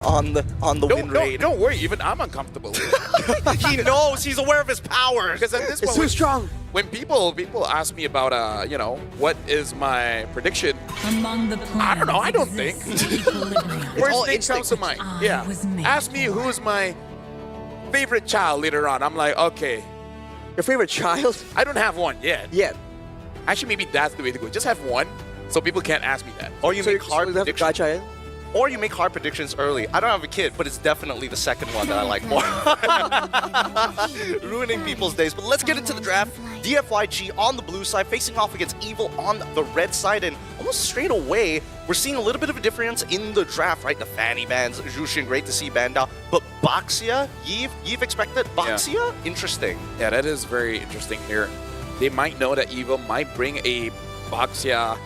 on the win rate. Don't worry, even I'm uncomfortable. He knows. He's aware of his power. Because at this It's point, too strong. when people ask me about what is my prediction, Among the I don't know. I don't think. exists equilibrium. First all thing instinct. comes to mind. I Yeah. was made Ask me for. who's my favorite child later on. I'm like, okay, Your favorite child? I don't have one yet. Yeah. Actually, maybe that's the way to go. Just have one, so people can't ask me that. Or you So make you hard have a predictions. child? Or you make hard predictions early. I don't have a kid, but it's definitely the second one that I like more. Ruining people's days. But let's get into the draft. DFYG on the blue side, facing off against Evil on the red side. And almost straight away, we're seeing a little bit of a difference in the draft, right? The fanny bands, Jushin, great to see Banda. But Baxia, Yves expected. Baxia, interesting. Yeah, that is very interesting here. They might know that Evil might bring a Baxia,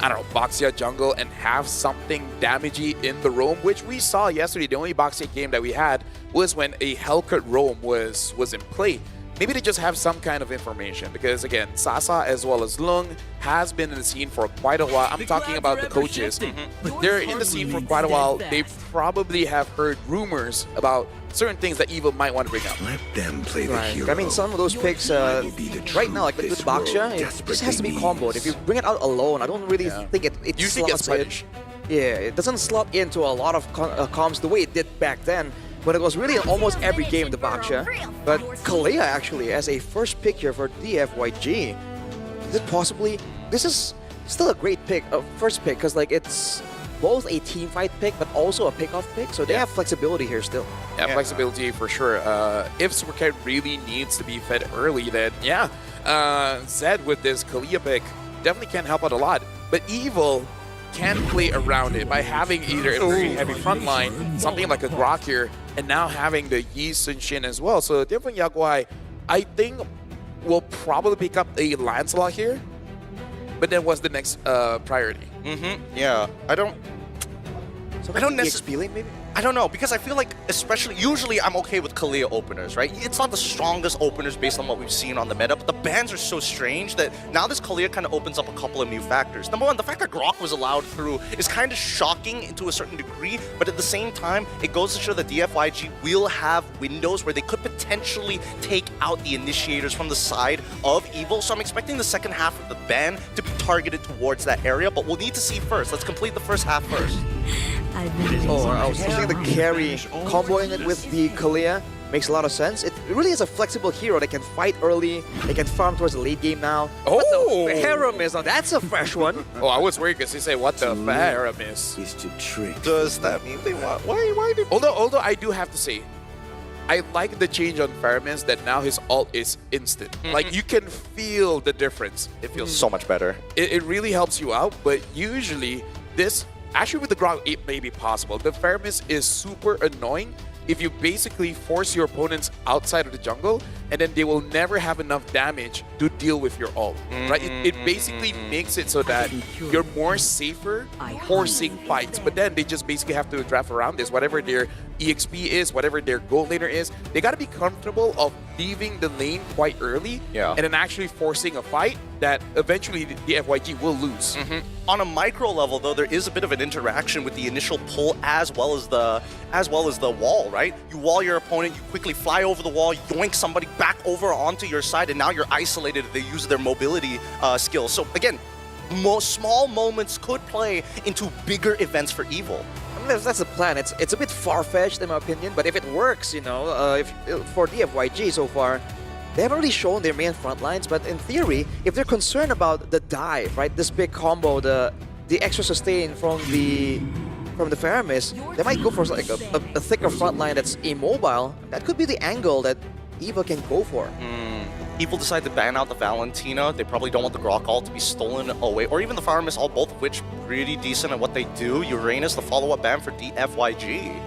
Baxia jungle and have something damagey in the roam, which we saw yesterday. The only Baxia game that we had was when a Hellcut roam was in play. Maybe they just have some kind of information because, again, Sasa as well as Lung has been in the scene for quite a while. I'm talking about the coaches. They're in the scene for quite a while. They probably have heard rumors about certain things that Evil might want to bring up. Let them play the Right. hero. I mean, some of those picks, Will be the right now, like with truth Baxia, this it world just has to be desperately comboed. If you bring it out alone, I don't really Yeah. think it Usually gets slots in. punished. Yeah, it doesn't slot into a lot of comms the way it did back then, when it was really in almost every game, the Baxia. But Kalea actually, as a first pick here for DFYG, is it possibly... This is still a great pick, first pick, because like it's both a team fight pick, but also a pick-off pick, so they have flexibility here still. Yeah, flexibility for sure. If Supercat really needs to be fed early, then yeah, Zed with this Kalia pick definitely can help out a lot. But Evil can play around it by having either a very heavy front line, something like a Grok here, and now having the Yi Sun Shin as well. So DFGY, I think, will probably pick up a Lancelot here. But then what's the next priority? Yeah. I don't necessarily... EXP lane, maybe? I don't know, because I feel like, usually I'm okay with Kalia openers, right? It's not the strongest openers based on what we've seen on the meta, but the bans are so strange that now this Kalia kind of opens up a couple of new factors. Number one, the fact that Grok was allowed through is kind of shocking to a certain degree, but at the same time, it goes to show that DFYG will have windows where they could potentially take out the initiators from the side of Evil, so I'm expecting the second half of the ban to be targeted towards that area, but we'll need to see first. Let's complete the first half first. Oh, I was thinking the carry, comboing it with the Kalia makes a lot of sense. It really is a flexible hero. They can fight early, they can farm towards the late game now. Oh! But the harem is, now that's a fresh one. Oh, I was worried because he said, what the harem is. is to trick. Does that mean they want... Why did... Although I do have to say, I like the change on Faramis that now his ult is instant. Like, you can feel the difference. It feels so much better. It really helps you out, but usually this, actually with the Grok, it may be possible. The Faramis is super annoying if you basically force your opponents outside of the jungle, and then they will never have enough damage to deal with your ult, right? It basically makes it so that you're more safer forcing fights, but then they just basically have to draft around this. Whatever their EXP is, whatever their gold laner is, they got to be comfortable of leaving the lane quite early and then actually forcing a fight that eventually the FYG will lose. On a micro level, though, there is a bit of an interaction with the initial pull as well as the wall, right? You wall your opponent, you quickly fly over the wall, yoink somebody back over onto your side, and now you're isolated if they use their mobility skills. So again, small moments could play into bigger events for Evil. I mean, that's the plan. It's a bit far-fetched in my opinion, but if it works, you know, for DFYG so far, they haven't really shown their main front lines, but in theory, if they're concerned about the dive, right, this big combo, the extra sustain from the Faramis, they might go for like a thicker front line that's immobile. That could be the angle that Eva can go for. Evil decide to ban out the Valentina. They probably don't want the Grok ult to be stolen away, or even the Faramis ult, both of which pretty decent at what they do. Uranus, the follow-up ban for DFYG.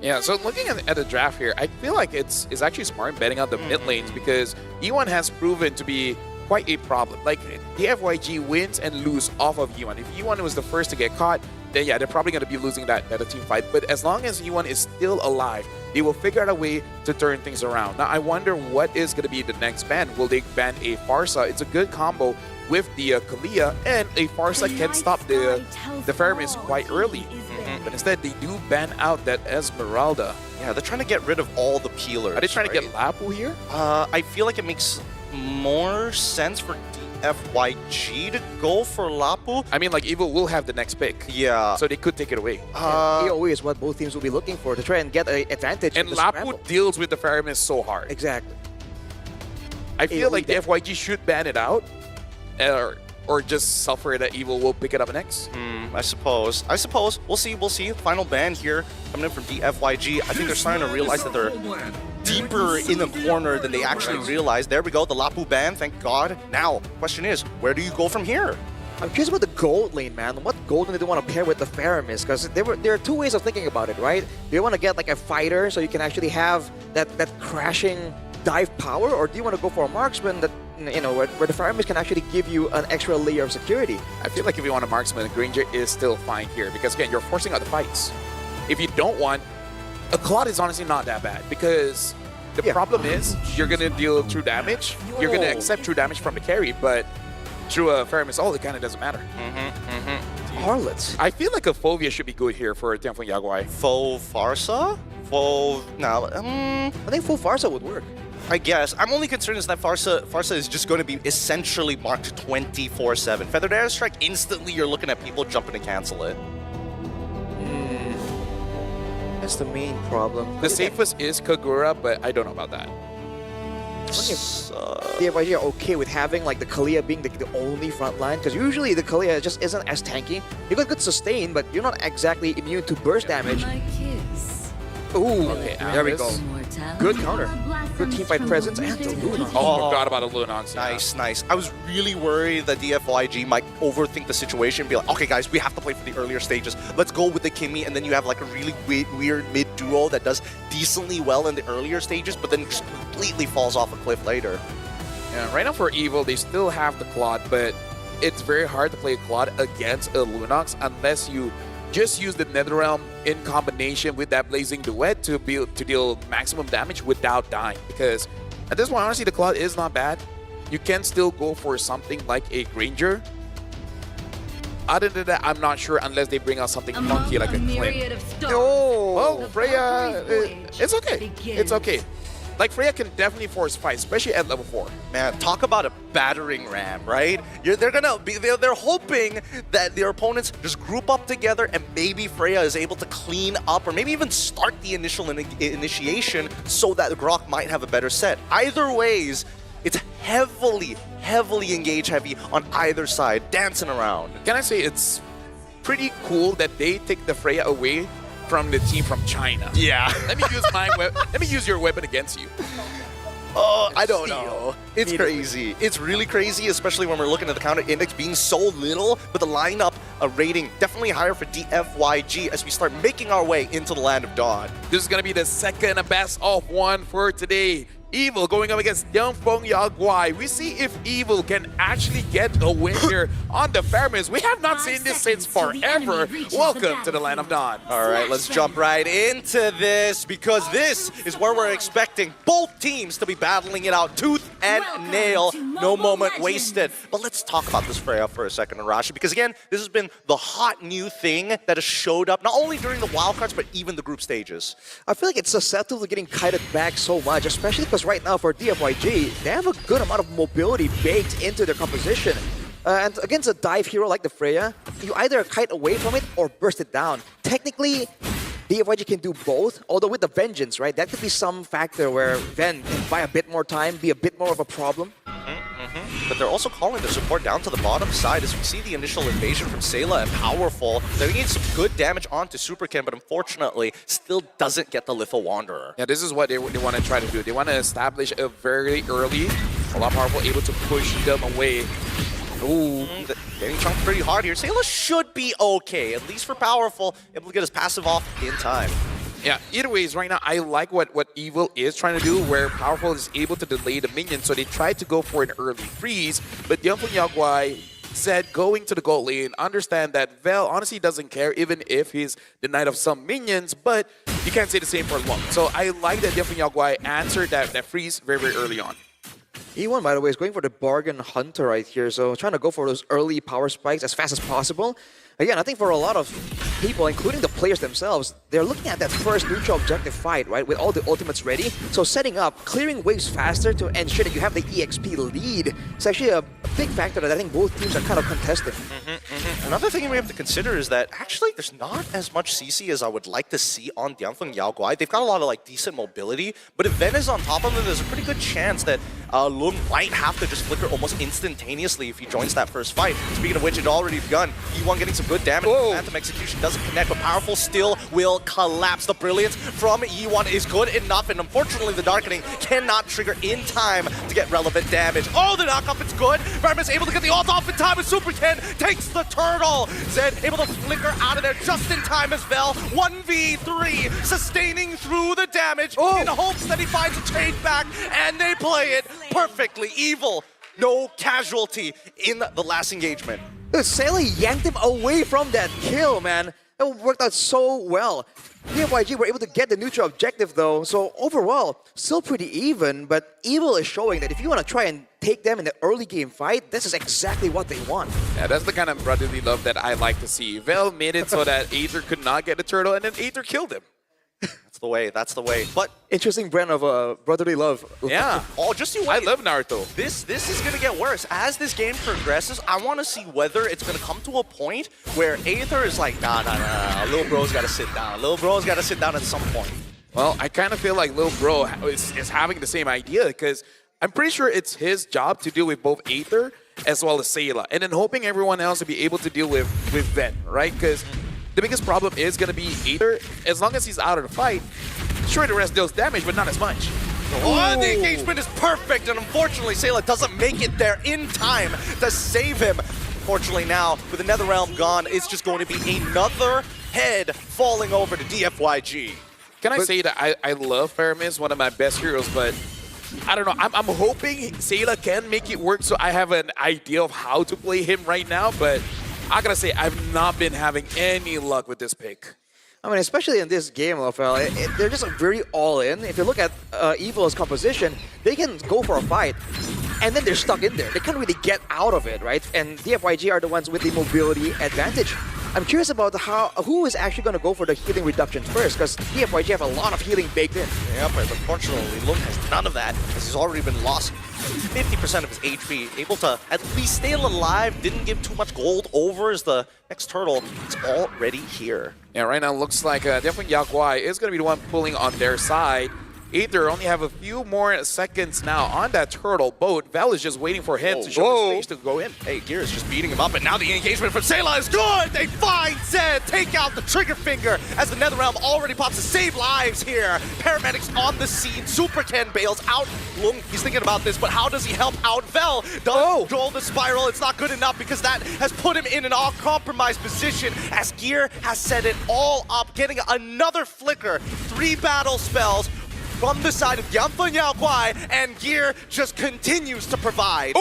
Yeah, so looking at the draft here, I feel like it's actually smart betting out the mid lanes because E1 has proven to be quite a problem. Like, DFYG wins and lose off of E1. If E1 was the first to get caught, then yeah, they're probably going to be losing that team fight. But as long as E1 is still alive, they will figure out a way to turn things around. Now, I wonder what is going to be the next ban. Will they ban a Farsa? It's a good combo with the Kalia, and a Farsa can stop the Faramis quite early. But instead, they do ban out that Esmeralda. Yeah, they're trying to get rid of all the peelers. Are they trying right? to get Lapu here? I feel like it makes more sense for DFYG to go for Lapu. I mean, like, Evil will have the next pick. Yeah. So they could take it away. AoE is what both teams will be looking for to try and get an advantage. And in the Lapu scramble. deals with the Faramis so hard. Exactly. I feel AoE like DFYG should ban it out. Or just suffer that Evil will pick it up next. I suppose. We'll see. Final ban here coming in from DFYG. I think they're starting to realize that they're deeper in the corner than they actually realized. There we go, the Lapu ban, thank God. Now, question is, where do you go from here? I'm curious about the gold lane, man. What gold lane do they want to pair with the Faramis? Because there are two ways of thinking about it, right? Do you want to get like a fighter so you can actually have that crashing dive power, or do you want to go for a marksman that, you know, where the Faramis can actually give you an extra layer of security? I feel like if you want a marksman, a Granger is still fine here because, again, you're forcing out the fights. If you don't want, a Claude is honestly not that bad because the problem is you're going to deal true damage. You're going to accept true damage from the carry, but through a Faramis, it kind of doesn't matter. Harlots. I feel like a Fovea should be good here for Tianfeng Yaguai. Faux Farsa? I think full Farsa would work. I guess. I'm only concerned is that Farsa is just going to be essentially marked 24/7. Feathered Airstrike, instantly you're looking at people jumping to cancel it. That's the main problem. The safest is Kagura, but I don't know about that. DFYG are okay with having like the Kalia being the only front line, because usually the Kalia just isn't as tanky. You got good sustain, but you're not exactly immune to burst damage. Ooh, Okay, there we go. Good counter. Good teamfight presence and the Luna. Oh, forgot about a Lunox. Nice. I was really worried that DFYG might overthink the situation and be like, okay, guys, we have to play for the earlier stages. Let's go with the Kimmy, and then you have like a really weird mid-duo that does decently well in the earlier stages, but then just completely falls off a cliff later. Yeah, right now for Evil, they still have the Claude, but it's very hard to play a Claude against a Lunox unless you just use the Netherrealm in combination with that Blazing Duet to deal maximum damage without dying. Because at this point, honestly, the Claude is not bad. You can still go for something like a Granger. Other than that, I'm not sure unless they bring out something funky like a Clint. Oh, Well, Freya, it's okay. It's okay. Like, Freya can definitely force fights, especially at level 4. Man, talk about a battering ram, right? They're hoping that their opponents just group up together and maybe Freya is able to clean up or maybe even start the initial initiation so that Grok might have a better set. Either ways, it's heavily engage heavy on either side, dancing around. Can I say it's pretty cool that they take the Freya away from the team from China? Yeah. Let me use your weapon against you. Oh, I don't know. It's crazy. It's really crazy, especially when we're looking at the counter index being so little, but the lineup rating definitely higher for DFYG as we start making our way into the Land of Dawn. This is going to be the second best of one for today. Evil going up against Tianfeng Yaguai. We see if Evil can actually get a win here on the Faramis. We have not seen this since forever. Welcome to the Land of Dawn. All right, let's jump right into this because this is where we're expecting both teams to be battling it out tooth and nail. No moment wasted. But let's talk about this Freya for a second, Arashi, because again, this has been the hot new thing that has showed up not only during the wildcards, but even the group stages. I feel like it's susceptible to getting kited back so much, especially because right now for DFYG, they have a good amount of mobility baked into their composition. And against a dive hero like the Freya, you either kite away from it or burst it down. Technically, DFYG can do both, although with the Vengeance, right? That could be some factor where Ven can buy a bit more time, be a bit more of a problem. But they're also calling the support down to the bottom side as we see the initial invasion from Sayla and Powerful. They need some good damage onto Superkin, but unfortunately still doesn't get the Little Wanderer. Yeah, this is what they want to try to do. They want to establish a very early, a lot Powerful able to push them away. Ooh, getting chunked pretty hard here. Sayla should be okay, at least for Powerful, able to get his passive off in time. Yeah, either ways, right now, I like what Evil is trying to do, where Powerful is able to delay the minions, so they tried to go for an early freeze, but Tianfeng Yaguai said going to the gold lane, understand that Vel honestly doesn't care even if he's denied of some minions, but you can't say the same for long. So I like that Tianfeng Yaguai answered that freeze very early on. E1, by the way, is going for the bargain hunter right here, so trying to go for those early power spikes as fast as possible. Again, I think for a lot of people, including the players themselves, they're looking at that first neutral objective fight, right, with all the ultimates ready. So setting up, clearing waves faster to ensure that you have the EXP lead. It's actually a big factor that I think both teams are kind of contesting. Another thing we have to consider is that actually there's not as much CC as I would like to see on DFGY Yaoguai. They've got a lot of like decent mobility, but if Ven is on top of them, there's a pretty good chance that Lung might have to just flicker almost instantaneously if he joins that first fight. Speaking of which, it already begun. E1 getting some good damage. Phantom execution doesn't connect, but Powerful still will collapse. The brilliance from E1 is good enough, and unfortunately the Darkening cannot trigger in time to get relevant damage. Oh, the knockup is good. Vermis able to get the ult off in time, and Super Ken takes the turtle. Zed able to flicker out of there just in time as well. 1v3, sustaining through the damage in hopes that he finds a trade back, and they play it perfectly. Evil, no casualty in the last engagement. Dude, Sailor yanked him away from that kill, man. It worked out so well. DFGY were able to get the neutral objective though, so overall, still pretty even, but Evil is showing that if you want to try and take them in the early game fight, this is exactly what they want. Yeah, that's the kind of brotherly love that I like to see. Vel made it so that Aether could not get the turtle, and then Aether killed him. That's the way, that's the way. But interesting brand of brotherly love. Yeah. oh, just you wait. I love Naruto. This is gonna get worse. As this game progresses, I wanna see whether it's gonna come to a point where Aether is like, nah, little bro's gotta sit down. Little bro's gotta sit down at some point. Well, I kind of feel like Lil Bro is having the same idea, because I'm pretty sure it's his job to deal with both Aether as well as Sayla, and then hoping everyone else will be able to deal with Ven, right? Because the biggest problem is going to be Aether. As long as he's out of the fight, sure, the rest deals damage, but not as much. Oh, the engagement is perfect, and unfortunately, Sayla doesn't make it there in time to save him. Fortunately now, with the Netherrealm gone, it's just going to be another head falling over to DFYG. Can I say that I love Faramis, one of my best heroes, but I don't know. I'm hoping Sayla can make it work, so I have an idea of how to play him right now, but I gotta say, I've not been having any luck with this pick. I mean, especially in this game, Rafael, they're just very all-in. If you look at Evil's composition, they can go for a fight, and then they're stuck in there. They can't really get out of it, right? And DFYG are the ones with the mobility advantage. I'm curious about who is actually going to go for the healing reduction first, because DFYG have a lot of healing baked in. Yeah, but unfortunately, Lung has none of that, as he's already been lost 50% of his HP, able to at least stay alive, didn't give too much gold over as the next turtle is already here. Yeah, right now looks like definitely Yaoguai is going to be the one pulling on their side. Aether only have a few more seconds now on that turtle boat. Vel is just waiting for him to show his face to go in. Hey, Gear is just beating him up, and now the engagement from Sayla is good! They find Zed, take out the trigger finger as the Netherrealm already pops to save lives here. Paramedics on the scene, Super Ken bails out. Lung, he's thinking about this, but how does he help out Vel? Does control the spiral, it's not good enough because that has put him in an all-compromised position as Gear has set it all up, getting another flicker, 3 battle spells, from the side of DFGY Yaoguai, and Gear just continues to provide.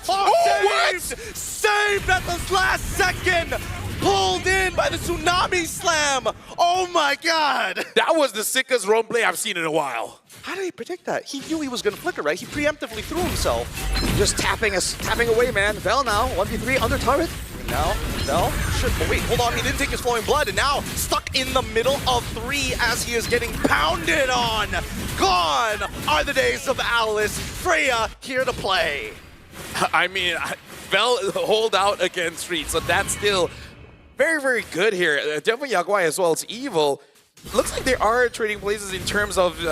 Saved! Saved at the last second! Pulled in by the Tsunami Slam! Oh my god! That was the sickest roleplay I've seen in a while. How did he predict that? He knew he was gonna flicker, right? He preemptively threw himself. Just tapping away, man. Vel now, 1v3 under turret. Now, oh wait, hold on, he didn't take his flowing blood, and now stuck in the middle of 3 as he is getting pounded on. Gone are the days of Alice. Freya here to play. I mean, Vel hold out against Reed, so that's still very, very good here. Definitely Yaoguai as well as Evil. Looks like they are trading places in terms of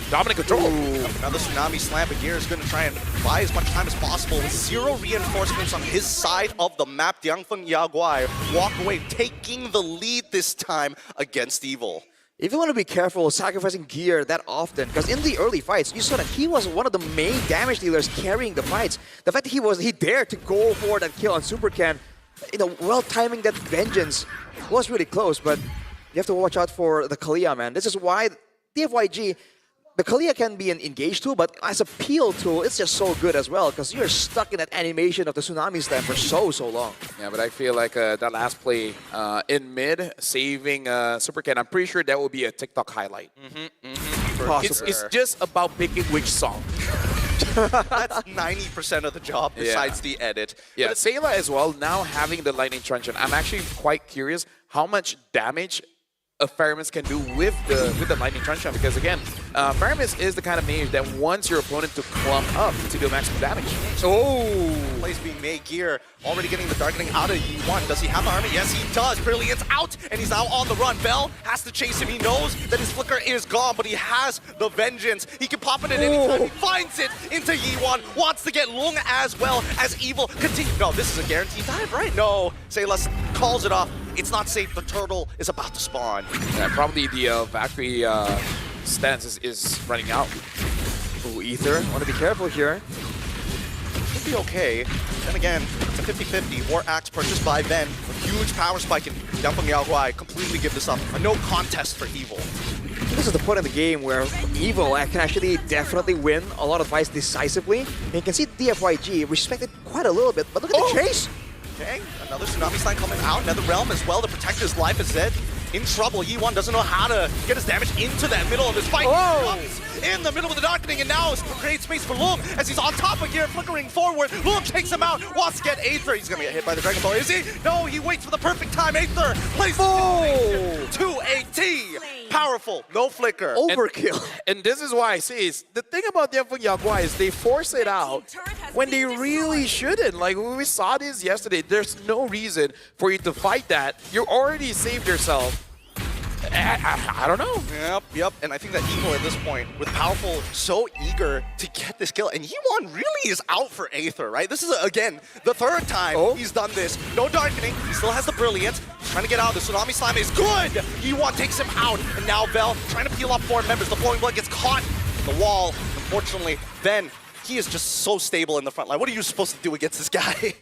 dominant control. Another Tsunami Slam, but Gear is going to try and buy as much time as possible with 0 reinforcements on his side of the map. DFGY Yaoguai walk away, taking the lead this time against Evil. If you want to be careful sacrificing Gear that often, because in the early fights, you saw that he was one of the main damage dealers carrying the fights. The fact that he dared to go for that kill on Super Ken, well timing that vengeance was really close, but you have to watch out for the Kalia, man. This is why DFYG, the Kalia can be an engage tool, but as a peel tool, it's just so good as well, because you're stuck in that animation of the Tsunami Slam for so long. Yeah, but I feel like that last play in mid, saving Super Ken, I'm pretty sure that will be a TikTok highlight. It's just about picking which song. That's 90% of the job besides the edit. Yeah, Sayla as well, now having the Lightning Truncheon, I'm actually quite curious how much damage a Faramis can do with the Lightning Truncheon shot, because again, Faramis is the kind of mage that wants your opponent to clump up to do maximum damage. Oh! Plays being made. Gear already getting the darkening out of E1. Does he have the armor? Yes, he does. Brilliant's out, and he's now on the run. Bell has to chase him. He knows that his flicker is gone, but he has the vengeance. He can pop it at any time. He finds it into Yi1. Wants to get Lung as well as Evil continue. No, this is a guaranteed dive, right? No. Saylas calls it off. It's not safe. The turtle is about to spawn. Yeah, probably the Valkyrie stance is running out. Ooh, Ether, want to be careful here. Should be okay. Then again, it's a 50-50. War Axe purchased by Ven. A huge power spike, and DFGY completely give this up. A no contest for Evil. This is the point of the game where Evil can actually definitely win a lot of fights decisively. And you can see DFYG respected quite a little bit, but look at the chase! Okay, another Tsunami Sign coming out. Another Realm as well to protect his life as Zed. In trouble. Yi1 doesn't know how to get his damage into that middle of his fight. Oh! In the middle of the darkening, and now creates space for Lung as he's on top of Gear, flickering forward. Lung takes him out, wants to get Aether. He's gonna get hit by the Dragon Ball. Is he? No, he waits for the perfect time. Aether plays to a T. Powerful, no flicker. Overkill. And this is why I say is the thing about DFGY is they force it out when they really shouldn't. Like when we saw this yesterday, there's no reason for you to fight that. You already saved yourself. I don't know. Yep. And I think that Evil at this point, with Powerful so eager to get this kill, and Yi1 really is out for Aether, right? This is, again, the third time he's done this. No darkening. He still has the Brilliant. He's trying to get out. The Tsunami Slime is good. Yi1 takes him out. And now Bell trying to peel off 4 members. The Flowing Blood gets caught in the wall. Unfortunately, then he is just so stable in the front line. What are you supposed to do against this guy?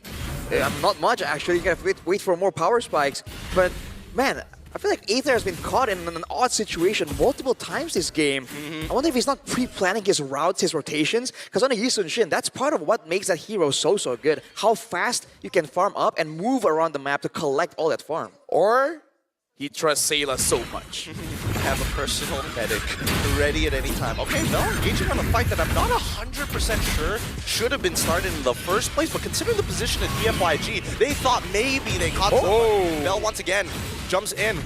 Not much, actually. You gotta wait for more power spikes. But, man, I feel like Aether has been caught in an odd situation multiple times this game. I wonder if he's not pre-planning his routes, his rotations. Because on a Yi Sun-shin, that's part of what makes that hero so good. How fast you can farm up and move around the map to collect all that farm. Or he trusts Sayla so much. Have a personal medic ready at any time. Okay, Bell engaging on a fight that I'm not 100% sure should have been started in the first place, but considering the position at DFYG, they thought maybe they caught someone. Bell once again jumps in.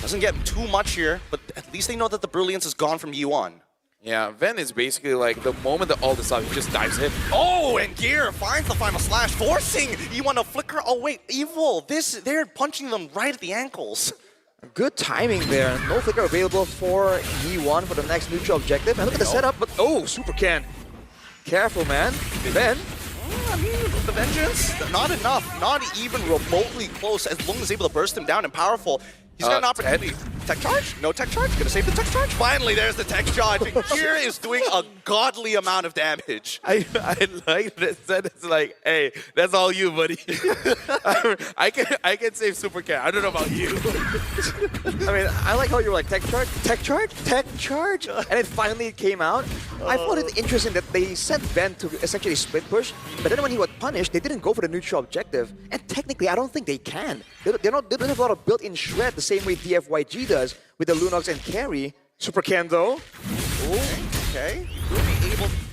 Doesn't get too much here, but at least they know that the Brilliance is gone from Yi1. Yeah, Ven is basically like the moment that all this up, he just dives in. Oh, and Gear finds the final slash, forcing Yi1 to flicker. Oh wait, Evil, they're punching them right at the ankles. Good timing there. No flicker available for Yi1 for the next neutral objective. And look at the setup, but Super Ken. Careful, man. Then, I mean, the Vengeance, not enough. Not even remotely close as Lung is able to burst him down and Powerful. He's got an opportunity. Tech charge? No tech charge. Gonna save the tech charge. Finally, there's the tech charge. And Gear is doing a godly amount of damage. I like that. It's like, hey, that's all you, buddy. I can save Super Cat. I don't know about you. I mean, I like how you were like, tech charge, and it finally came out. I thought it interesting that they sent Ben to essentially split push, but then when he was punished, they didn't go for the neutral objective. And technically, I don't think they can. They don't have a lot of built-in shred the same way DFYG does with the Lunox and carry. Super Ken though. Okay.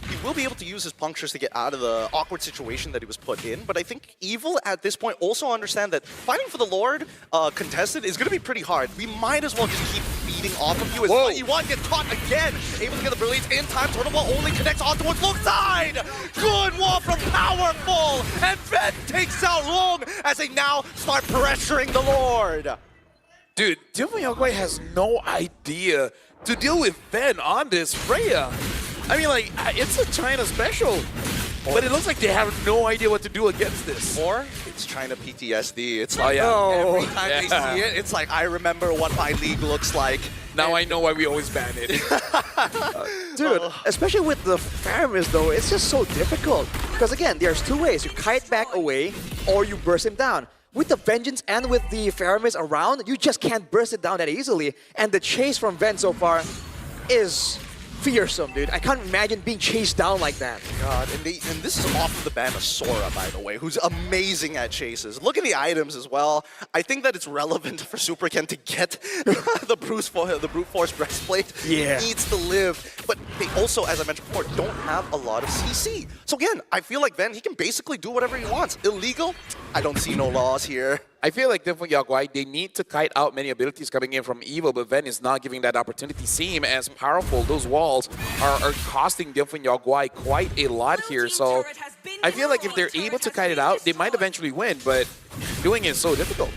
He will be able to use his punctures to get out of the awkward situation that he was put in, but I think Evil at this point also understand that fighting for the Lord contested is going to be pretty hard. We might as well just keep feeding off of you as what you want. Get caught again. Able to get the Brilliance in time. Turtle Wall only connects onto its low side. Good wall from Powerful, and Ben takes out Long as they now start pressuring the Lord. Dude, DFGY has no idea to deal with Ben on this Freya. I mean, like, it's a China special, but it looks like they have no idea what to do against this. Or it's China PTSD. It's like every time they see it, it's like, I remember what my league looks like. Now I know why we always ban it. Dude, especially with the Faramis though, it's just so difficult. Because again, there's two ways. You kite back away, or you burst him down. With the Vengeance and with the Faramis around, you just can't burst it down that easily. And the chase from Ven so far is fearsome, dude. I can't imagine being chased down like that. God, and this is off of the ban of Sora, by the way, who's amazing at chases. Look at the items as well. I think that it's relevant for Super Ken to get the brute force breastplate. Yeah. He needs to live, but they also, as I mentioned before, don't have a lot of CC. So again, I feel like Ven, he can basically do whatever he wants. Illegal, I don't see no laws here. I feel like DFGY, they need to kite out many abilities coming in from Evil, but Ven is not giving that opportunity. Seem as powerful, those walls are costing DFGY quite a lot here. So I feel like if they're able to kite it out, they might eventually win, but doing it is so difficult.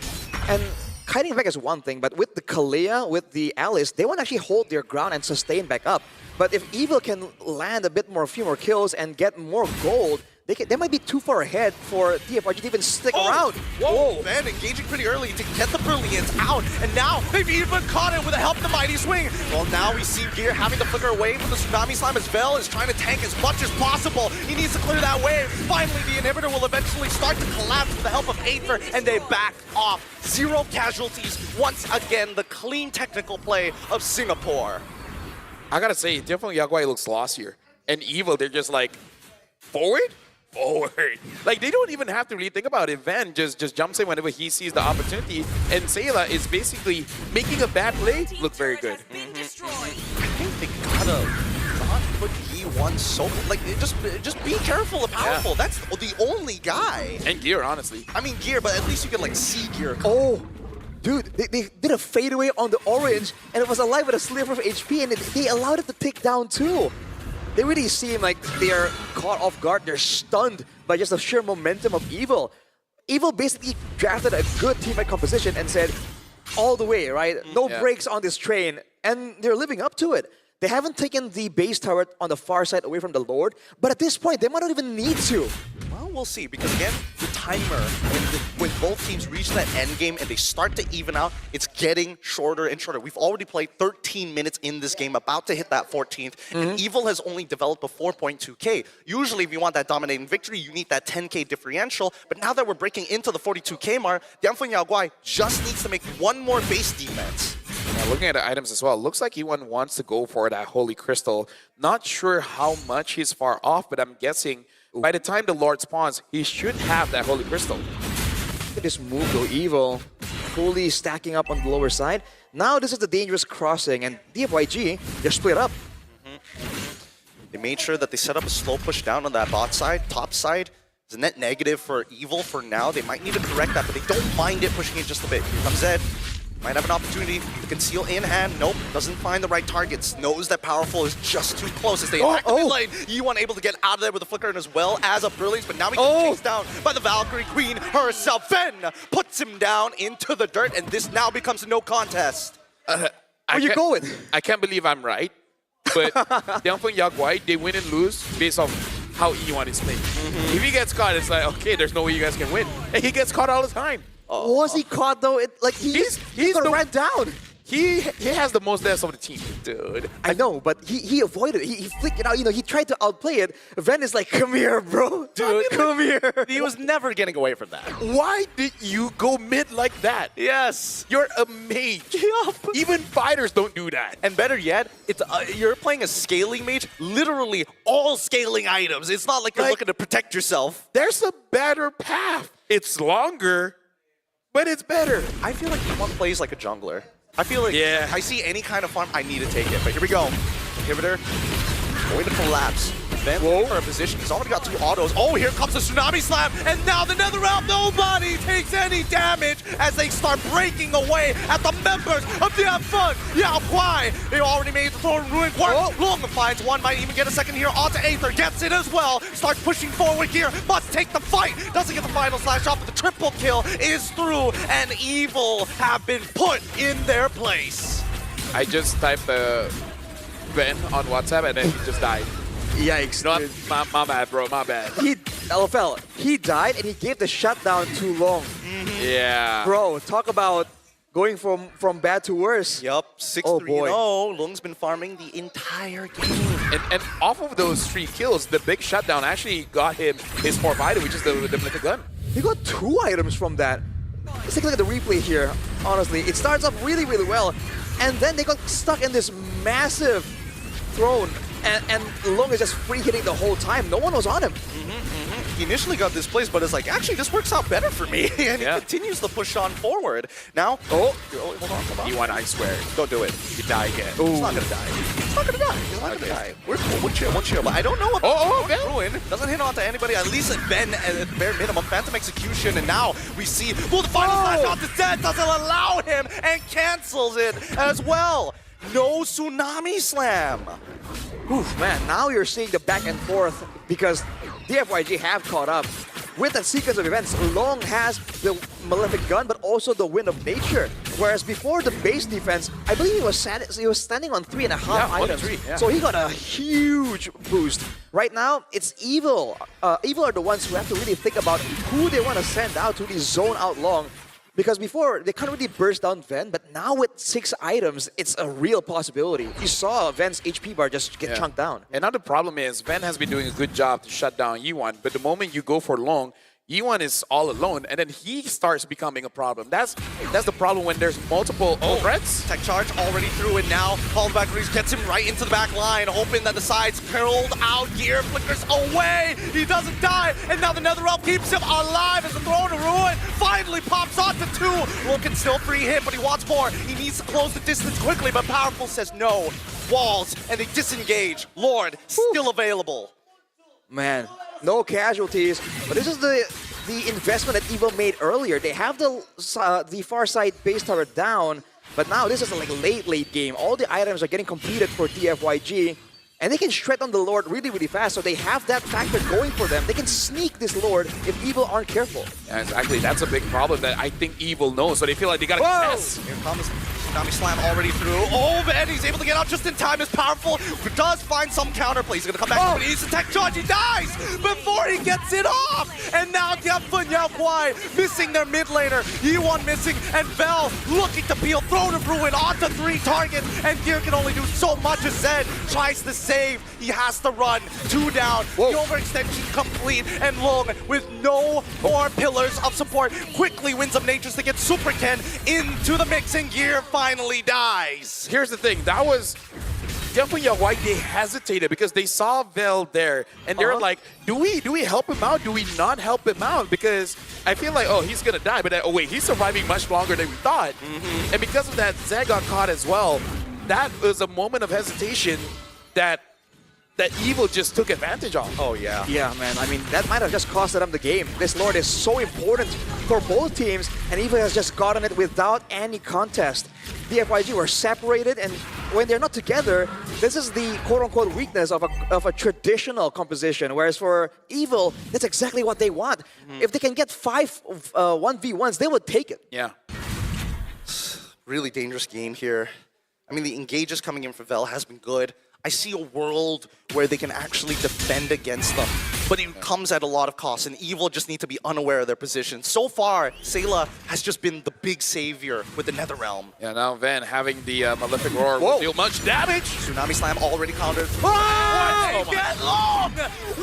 And kiting back is one thing, but with the Kalia, with the Alice, they want to actually hold their ground and sustain back up. But if Evil can land a few more kills and get more gold, they might be too far ahead for DFGY to even stick around. Whoa, man, engaging pretty early to get the Brilliance out, and now they've even caught it with the help of the Mighty Swing. Well, now we see Gear having to flicker away from the Tsunami Slime as Vel is trying to tank as much as possible. He needs to clear that wave. Finally, the inhibitor will eventually start to collapse with the help of Aether, and they back off. 0 casualties. Once again, the clean technical play of Singapore. I gotta say, DFGY looks lost here. And Evil, they're just like, forward? Forward. Like, they don't even have to really think about it. Van just jumps in whenever he sees the opportunity, and Sayla is basically making a bad play look very good. I think they gotta not put BO1 so... Like, just be careful and powerful. Yeah. That's the only guy. And Gear, honestly. I mean, Gear, but at least you can, like, see Gear. Oh, dude, they did a fadeaway on the orange, and it was alive with a sliver of HP, and they allowed it to take down too. They really seem like they are caught off guard. They're stunned by just the sheer momentum of Evil. Evil basically drafted a good teammate composition and said, all the way, right? No breaks on this train, and they're living up to it. They haven't taken the base turret on the far side away from the Lord, but at this point, they might not even need to. Well, we'll see, because again, the timer, when both teams reach that end game and they start to even out, it's getting shorter and shorter. We've already played 13 minutes in this game, about to hit that 14th, and Evil has only developed a 4.2k. Usually, if you want that dominating victory, you need that 10k differential, but now that we're breaking into the 42k mark, DFGY just needs to make one more base defense. Yeah, looking at the items as well, looks like E1 wants to go for that Holy Crystal. Not sure how much he's far off, but I'm guessing by the time the Lord spawns, he should have that Holy Crystal. Look at this move though, Evil fully stacking up on the lower side. Now this is the dangerous crossing, and DFYG, they're split up. They made sure that they set up a slow push down on that bot side, top side. It's a net negative for Evil for now. They might need to correct that, but they don't mind it pushing it just a bit. Here comes Zed. Might have an opportunity to conceal in hand. Nope, doesn't find the right targets. Knows that Powerful is just too close as they activate lane. E1 able to get out of there with a flicker and as well as a Brilliance, but now he gets chased down by the Valkyrie Queen herself. Ven puts him down into the dirt, and this now becomes a no contest. Where you going? I can't believe I'm right, but DFGY, they win and lose based off how E1 is playing. If he gets caught, it's like, okay, there's no way you guys can win. And he gets caught all the time. Was he caught though? He's gonna run down. He has the most deaths of the team, dude. I know, but he avoided it. He flicked it out. You know, he tried to outplay it. Ven is like, come here, bro. Dude, come here. He was never getting away from that. Why did you go mid like that? Yes. You're a mage. Yup. Even fighters don't do that. And better yet, it's you're playing a scaling mage, literally all scaling items. It's not like you're looking to protect yourself. There's a better path. It's longer, but it's better. I feel like E1 plays like a jungler. I feel like I see any kind of farm, I need to take it. But here we go. Inhibitor going to collapse. Then for a position. He's already got 2 autos. Oh, here comes the Tsunami Slam. And now the Nether Realm. Nobody takes any damage as they start breaking away at the members of DFGY. They already made the Thorn Ruin work. Long finds one. Might even get a second here. Onto Aether. Gets it as well. Starts pushing forward here. Must take the fight. Doesn't get the final slash off, but the triple kill is through. And Evil have been put in their place. I just typed Ben on WhatsApp and then he just died. Yikes. No, my bad, bro. My bad. LFL, he died and he gave the shutdown too long. Yeah. Bro, talk about going from bad to worse. Yup, 6-3-0. Lung's been farming the entire game. And off of those 3 kills, the big shutdown actually got him his 4th item, which is the Mythic Gun. He got 2 items from that. Let's take a look at the replay here, honestly. It starts off really, really well, and then they got stuck in this massive throne, and Lung is just free hitting the whole time. No one was on him. He initially got displaced, but it's like, actually, this works out better for me. And he continues to push on forward. Now, hold on. BO1, I swear. Don't do it. You die again. He's not gonna die. He's not gonna die. He's not gonna die. We're cool. We'll chill. But I don't know what Ruin doesn't hit onto anybody. At least Ben, at the bare minimum, Phantom Execution. And now we see, well, the final slash on the set doesn't allow him and cancels it as well. No Tsunami Slam. Oof, man, now you're seeing the back and forth because DFYG have caught up. With that sequence of events, Long has the Malefic Gun, but also the Wind of Nature. Whereas before the base defense, I believe he was standing on 3.5 items. So he got a huge boost. Right now, it's Evil. Evil are the ones who have to really think about who they want to send out to the zone out Long. Because before, they can't really burst down Ven, but now with 6 items, it's a real possibility. You saw Ven's HP bar just get chunked down. And now the problem is, Ven has been doing a good job to shut down Yi1, but the moment you go for Long, Yi1 is all alone, and then he starts becoming a problem. That's the problem when there's multiple threats. Tech charge already through it now. Called back Reese gets him right into the back line, hoping that the sides curled out. Gear flickers away. He doesn't die, and now the Netherrealm keeps him alive as the Throne of Ruin finally pops onto 2. Will can still free him, but he wants more. He needs to close the distance quickly, but Powerful says no. Walls, and they disengage. Lord, still available. Man, no casualties, but this is the investment that Evil made earlier. They have the far side base tower down, but now this is like a late game. All the items are getting completed for DFYG, and they can shred on the Lord really, really fast, so they have that factor going for them. They can sneak this Lord if Evil aren't careful. Yeah, exactly. That's a big problem that I think Evil knows, so they feel like they gotta guess. Here comes Tsunami Slam already through. Oh, man, he's able to get out just in time. Is Powerful. Does find some counterplay. He's going to come back. But he needs to tech charge. He dies before he gets it off. And now DFGY missing their mid laner. Yi1 missing. And Vel looking to peel Throne of Ruin onto 3 targets. And Gear can only do so much as Zed tries to save. He has to run. 2 down. The overextension complete. And Long, with no more pillars of support, quickly wins up Natures to get Super Ken into the mix. And Gear finally dies. Here's the thing, that was definitely why they hesitated, because they saw Vel there and they were like, do we help him out? Do we not help him out? Because I feel like, oh, he's gonna die, but oh wait, he's surviving much longer than we thought. And because of that, Zed got caught as well. That was a moment of hesitation that Evil just took advantage of. Oh, yeah. Yeah, man. I mean, that might have just costed them the game. This Lord is so important for both teams, and Evil has just gotten it without any contest. DFYG were separated, and when they're not together, this is the quote-unquote weakness of a traditional composition, whereas for Evil, that's exactly what they want. If they can get 5 1v1s, they would take it. Yeah. Really dangerous game here. I mean, the engages coming in for Vel has been good. I see a world where they can actually defend against them, but it comes at a lot of cost, and Evil just need to be unaware of their position. So far, Sayla has just been the big savior with the Netherrealm. Yeah, now Ven having the Malefic Roar will deal much damage. Tsunami Slam already countered. Oh, get Long!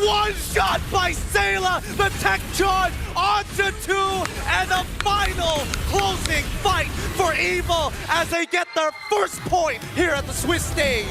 One shot by Sayla, the tech charge onto 2, and a final closing fight for Evil as they get their first point here at the Swiss stage.